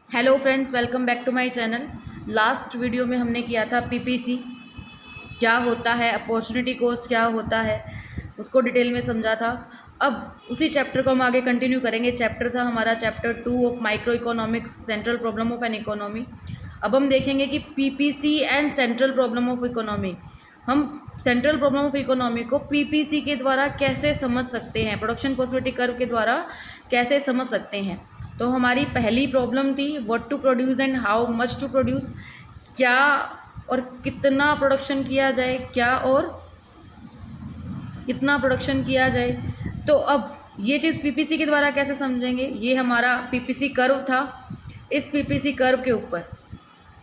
Hello friends, welcome back to my channel. Last video में हमने किया था पीपीसी क्या होता है, अपॉर्चुनिटी कॉस्ट क्या होता है, उसको डिटेल में समझा था। अब उसी चैप्टर को हम आगे कंटिन्यू करेंगे। चैप्टर था हमारा chapter 2 of micro economics, central problem of an economy. अब हम देखेंगे कि PPC and central problem of economy, हम सेंट्रल प्रॉब्लम ऑफ इकोनॉमी को पीपीसी के द्वारा कैसे समझ सकते हैं, प्रोडक्शन पॉसिबिलिटी कर्व के द्वारा कैसे समझ सकते हैं। तो हमारी पहली प्रॉब्लम थी what to produce and how much to produce, क्या और कितना प्रोडक्शन किया जाए, क्या और कितना प्रोडक्शन किया जाए। तो अब ये चीज़ पीपीसी के द्वारा कैसे समझेंगे, ये हमारा पीपीसी कर्व था। इस पीपीसी कर्व के ऊपर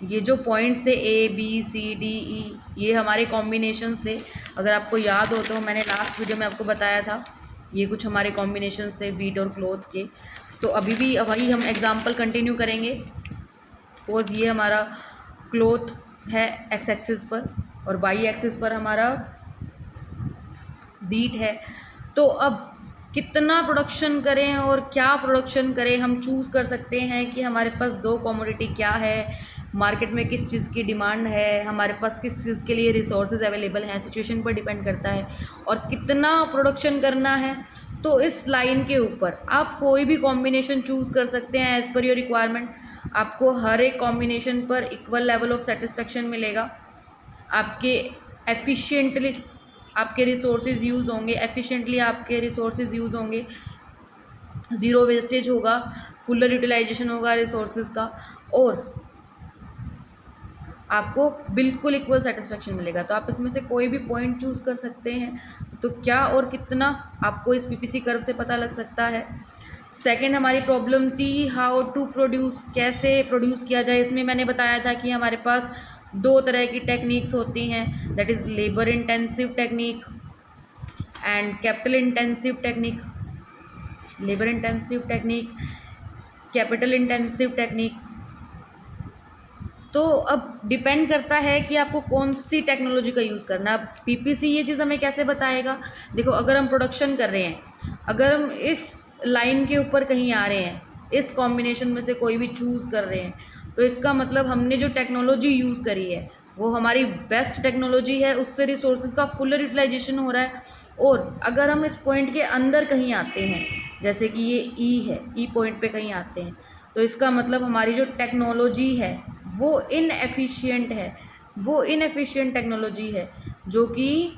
ये जो पॉइंट्स थे ए बी सी डी ई, ये हमारे कॉम्बिनेशन से, अगर आपको याद हो तो मैंने लास्ट वीडियो में आपको बताया था, ये कुछ हमारे कॉम्बिनेशन से वीट और क्लोथ के। तो अभी भी वही हम एग्जांपल कंटिन्यू करेंगे। सपोज ये हमारा क्लोथ है एक्स एक्सिस पर और वाई एक्सिस पर हमारा वीट है। तो अब कितना प्रोडक्शन करें और क्या प्रोडक्शन करें, हम चूज़ कर सकते हैं कि हमारे पास दो कमोडिटी क्या है, मार्केट में किस चीज़ की डिमांड है, हमारे पास किस चीज़ के लिए रिसोर्सेज अवेलेबल हैं, सिचुएशन पर डिपेंड करता है, और कितना प्रोडक्शन करना है। तो इस लाइन के ऊपर आप कोई भी कॉम्बिनेशन चूज़ कर सकते हैं एज़ पर योर रिक्वायरमेंट। आपको हर एक कॉम्बिनेशन पर इक्वल लेवल ऑफ सेटिस्फेक्शन मिलेगा। आपके एफिशिएंटली आपके रिसोर्सेज यूज़ होंगे, एफिशिएंटली आपके रिसोर्सेज यूज़ होंगे, ज़ीरो वेस्टेज होगा, फुलर यूटिलाइजेशन होगा रिसोर्सेज का, और आपको बिल्कुल इक्वल सेटिस्फेक्शन मिलेगा। तो आप इसमें से कोई भी पॉइंट चूज़ कर सकते हैं। तो क्या और कितना आपको इस पीपीसी कर्व से पता लग सकता है। सेकंड हमारी प्रॉब्लम थी हाउ टू प्रोड्यूस, कैसे प्रोड्यूस किया जाए। इसमें मैंने बताया था कि हमारे पास दो तरह की टेक्निक्स होती हैं, that is labour intensive technique and capital intensive technique. Labour intensive technique, capital intensive technique. तो अब डिपेंड करता है कि आपको कौन सी टेक्नोलॉजी का यूज़ करना है। अब पीपीसी ये चीज़ हमें कैसे बताएगा। देखो, अगर हम प्रोडक्शन कर रहे हैं, अगर हम इस लाइन के ऊपर कहीं आ रहे हैं, इस कॉम्बिनेशन में से कोई भी चूज़ कर रहे हैं, तो इसका मतलब हमने जो टेक्नोलॉजी यूज़ करी है वो हमारी बेस्ट टेक्नोलॉजी है, उससे रिसोर्सेज का फुल यूटिलाइजेशन हो रहा है। और अगर हम इस पॉइंट के अंदर कहीं आते हैं, जैसे कि ये ई है, ई पॉइंट पे कहीं आते हैं, तो इसका मतलब हमारी जो टेक्नोलॉजी है वो इनएफिशिएंट है, वो इनएफिशिएंट टेक्नोलॉजी है जो कि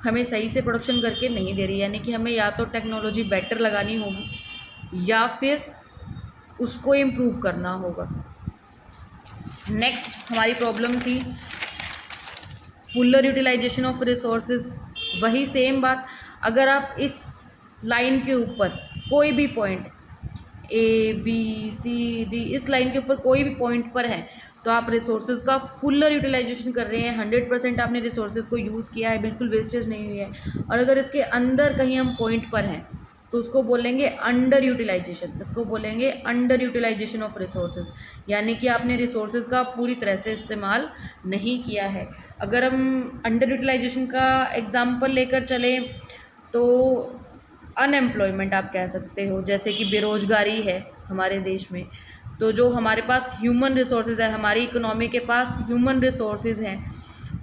हमें सही से प्रोडक्शन करके नहीं दे रही। यानी कि हमें या तो टेक्नोलॉजी बेटर लगानी होगी या फिर उसको इम्प्रूव करना होगा। नेक्स्ट हमारी प्रॉब्लम थी फुलर यूटिलाइजेशन ऑफ रिसोर्सेज। वही सेम बात, अगर आप इस लाइन के ऊपर कोई भी point A B C D, इस लाइन के ऊपर कोई भी पॉइंट पर है, तो आप रिसोर्सेज का फुलर यूटिलाइजेशन कर रहे हैं, 100% आपने रिसोर्सेज को यूज़ किया है, बिल्कुल वेस्टेज नहीं हुई है। और अगर इसके अंदर कहीं हम पॉइंट पर हैं तो उसको बोलेंगे अंडर यूटिलाइजेशन, इसको बोलेंगे अंडर यूटिलाइजेशन ऑफ रिसोर्सेज, यानी कि आपने रिसोर्सेज का पूरी तरह से इस्तेमाल नहीं किया है। अगर हम अंडर यूटिलाइजेशन का एग्जाम्पल लेकर चलें तो अनएम्प्लॉयमेंट आप कह सकते हो, जैसे कि बेरोजगारी है हमारे देश में। तो जो हमारे पास ह्यूमन रिसोर्सेज है, हमारी इकोनॉमी के पास ह्यूमन रिसोर्सेज हैं,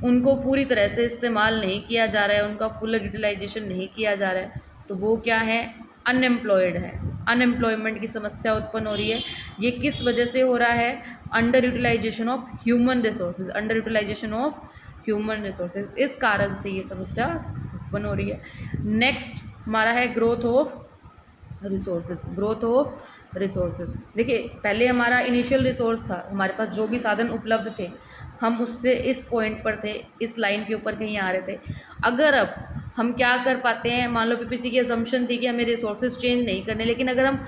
उनको पूरी तरह से इस्तेमाल नहीं किया जा रहा है, उनका फुल यूटिलाइजेशन नहीं किया जा रहा है, तो वो क्या है, अनएम्प्लॉयड है। अनएम्प्लॉयमेंट की समस्या उत्पन्न हो रही है। ये किस वजह से हो रहा है, under utilisation of human resources, under utilisation of human resources, इस कारण से ये समस्या उत्पन्न हो रही है। नेक्स्ट हमारा है growth of resources, growth of resources. देखिए, पहले हमारा इनिशियल रिसोर्स था, हमारे पास जो भी साधन उपलब्ध थे, हम उससे इस पॉइंट पर थे, इस लाइन के ऊपर कहीं आ रहे थे। अगर अब हम क्या कर पाते हैं, मान लो पीपीसी की असम्पशन थी कि हमें रिसोर्सेज चेंज नहीं करने, लेकिन अगर हम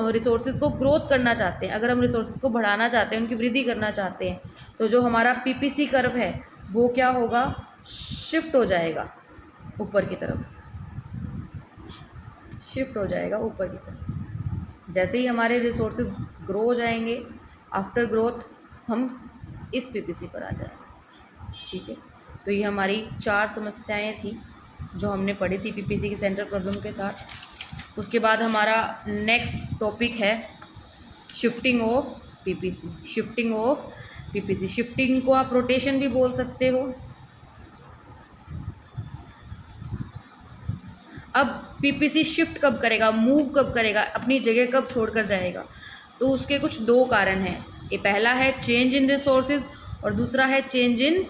रिसोर्सेज को ग्रोथ करना चाहते हैं, अगर हम रिसोर्सेज को बढ़ाना चाहते हैं, उनकी वृद्धि करना चाहते हैं, तो जो हमारा पीपीसी कर्व है वो क्या होगा, शिफ्ट हो जाएगा ऊपर की तरफ, शिफ्ट हो जाएगा ऊपर की तरफ। जैसे ही हमारे रिसोर्सेज ग्रो हो जाएंगे, आफ्टर ग्रोथ हम इस पीपीसी पर आ जाएंगे। ठीक है, तो ये हमारी 4 समस्याएं थी जो हमने पढ़ी थी पीपीसी की सेंट्रल प्रॉब्लम के साथ। उसके बाद हमारा नेक्स्ट टॉपिक है shifting of PPC, shifting of PPC. Shifting को आप रोटेशन भी बोल सकते हो। अब पीपीसी शिफ्ट कब करेगा, मूव कब करेगा, अपनी जगह कब छोड़कर जाएगा, तो उसके कुछ दो कारण हैं। ये पहला है चेंज इन रिसोर्सेज और दूसरा है चेंज इन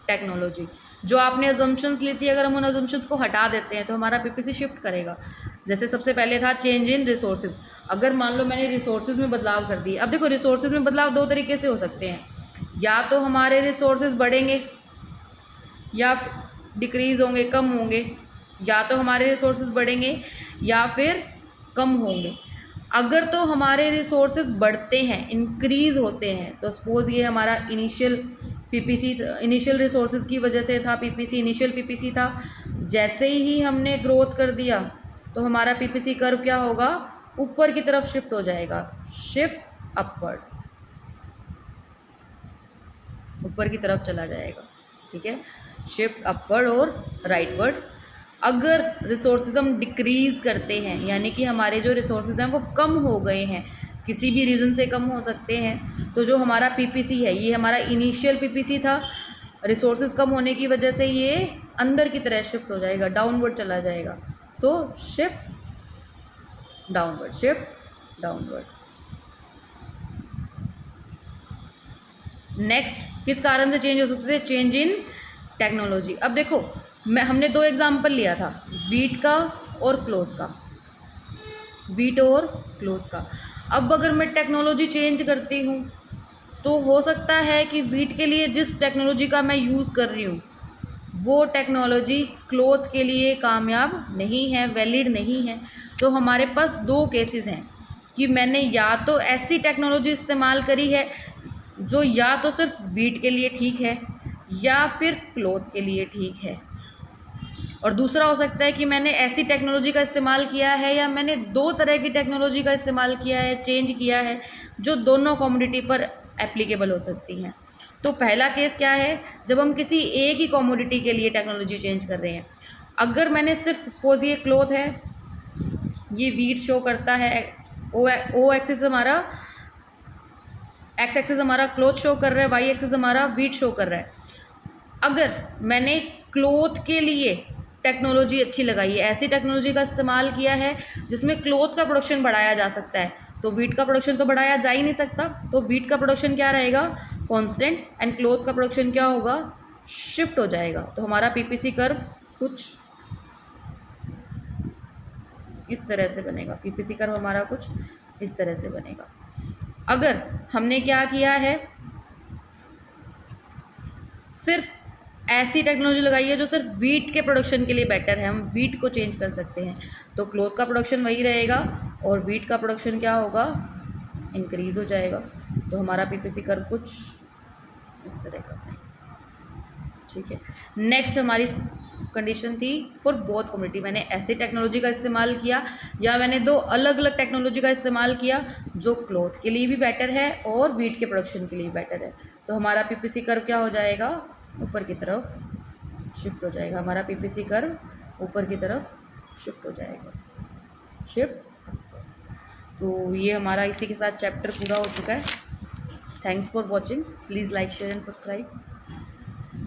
टेक्नोलॉजी। जो आपने अजम्पशंस ली थी, अगर हम उन अजम्पशंस को हटा देते हैं तो हमारा पीपीसी शिफ्ट करेगा। जैसे सबसे पहले था चेंज इन रिसोर्सेज। अगर मान लो मैंने रिसोर्सेज में बदलाव कर दिए, अब देखो रिसोर्सेज में बदलाव दो तरीके से हो सकते हैं, या तो हमारे रिसोर्सेज बढ़ेंगे या डिक्रीज होंगे, कम होंगे, या तो हमारे रिसोर्सेज बढ़ेंगे या फिर कम होंगे। अगर तो हमारे रिसोर्सेज बढ़ते हैं, इंक्रीज होते हैं, तो सपोज ये हमारा इनिशियल पीपीसी, इनिशियल रिसोर्सेज की वजह से था पीपीसी, इनिशियल पीपीसी था। जैसे ही हमने ग्रोथ कर दिया तो हमारा पीपीसी कर्व क्या होगा, ऊपर की तरफ शिफ्ट हो जाएगा, शिफ्ट अपवर्ड, ऊपर की तरफ चला जाएगा। ठीक है, शिफ्ट अपवर्ड और राइटवर्ड। अगर रिसोर्सेज हम डिक्रीज करते हैं, यानी कि हमारे जो रिसोर्सेज हैं वो कम हो गए हैं, किसी भी रीज़न से कम हो सकते हैं, तो जो हमारा पीपीसी है, ये हमारा इनिशियल पीपीसी था, रिसोर्सेज कम होने की वजह से ये अंदर की तरह शिफ्ट हो जाएगा, डाउनवर्ड चला जाएगा। So shift downward, shift downward. Next किस कारण से चेंज हो सकते थे, चेंज इन टेक्नोलॉजी। अब देखो हमने दो एग्जाम्पल लिया था, वीट का और क्लोथ का, वीट और क्लोथ का। अब अगर मैं टेक्नोलॉजी चेंज करती हूँ तो हो सकता है कि वीट के लिए जिस टेक्नोलॉजी का मैं यूज़ कर रही हूँ वो टेक्नोलॉजी क्लोथ के लिए कामयाब नहीं है, वैलिड नहीं है। तो हमारे पास दो केसेस हैं कि मैंने या तो ऐसी टेक्नोलॉजी इस्तेमाल करी है जो या तो सिर्फ वीट के लिए ठीक है या फिर क्लोथ के लिए ठीक है, और दूसरा हो सकता है कि मैंने ऐसी टेक्नोलॉजी का इस्तेमाल किया है या मैंने दो तरह की टेक्नोलॉजी का इस्तेमाल किया है, चेंज किया है, जो दोनों कमोडिटी पर एप्लीकेबल हो सकती हैं। तो पहला केस क्या है, जब हम किसी एक ही कमोडिटी के लिए टेक्नोलॉजी चेंज कर रहे हैं। अगर मैंने सिर्फ सपोज ये क्लोथ है, ये वीट शो करता है, ओ एक्सिस हमारा, एक्स एक्सिस हमारा क्लोथ शो कर रहा है, वाई एक्सिस हमारा वीट शो कर रहा है। अगर मैंने क्लोथ के लिए टेक्नोलॉजी अच्छी लगाई है, ऐसी टेक्नोलॉजी का इस्तेमाल किया है जिसमें क्लोथ का प्रोडक्शन बढ़ाया जा सकता है, तो वीट का प्रोडक्शन तो बढ़ाया जा ही नहीं सकता, तो वीट का प्रोडक्शन क्या रहेगा, कांस्टेंट, एंड क्लोथ का प्रोडक्शन क्या होगा, शिफ्ट हो जाएगा। तो हमारा पीपीसी कर्व कुछ इस तरह से बनेगा, पीपीसी कर्व हमारा कुछ इस तरह से बनेगा। अगर हमने क्या किया है, सिर्फ ऐसी टेक्नोलॉजी लगाई है जो सिर्फ वीट के प्रोडक्शन के लिए बेटर है, हम वीट को चेंज कर सकते हैं, तो क्लोथ का प्रोडक्शन वही रहेगा और वीट का प्रोडक्शन क्या होगा, इंक्रीज हो जाएगा। तो हमारा पीपीसी कर्व कुछ इस तरह का है। ठीक है, नेक्स्ट हमारी कंडीशन थी फॉर बोथ कम्युनिटी। मैंने ऐसी टेक्नोलॉजी का इस्तेमाल किया या मैंने दो अलग अलग टेक्नोलॉजी का इस्तेमाल किया जो क्लोथ के लिए भी बेटर है और वीट के प्रोडक्शन के लिए बेटर है। तो हमारा पीपीसी कर्व क्या हो जाएगा, ऊपर की तरफ शिफ्ट हो जाएगा, हमारा पीपीसी कर्व ऊपर की तरफ शिफ्ट हो जाएगा, शिफ्ट। तो ये हमारा इसी के साथ चैप्टर पूरा हो चुका है। Thanks for watching, please like share and subscribe.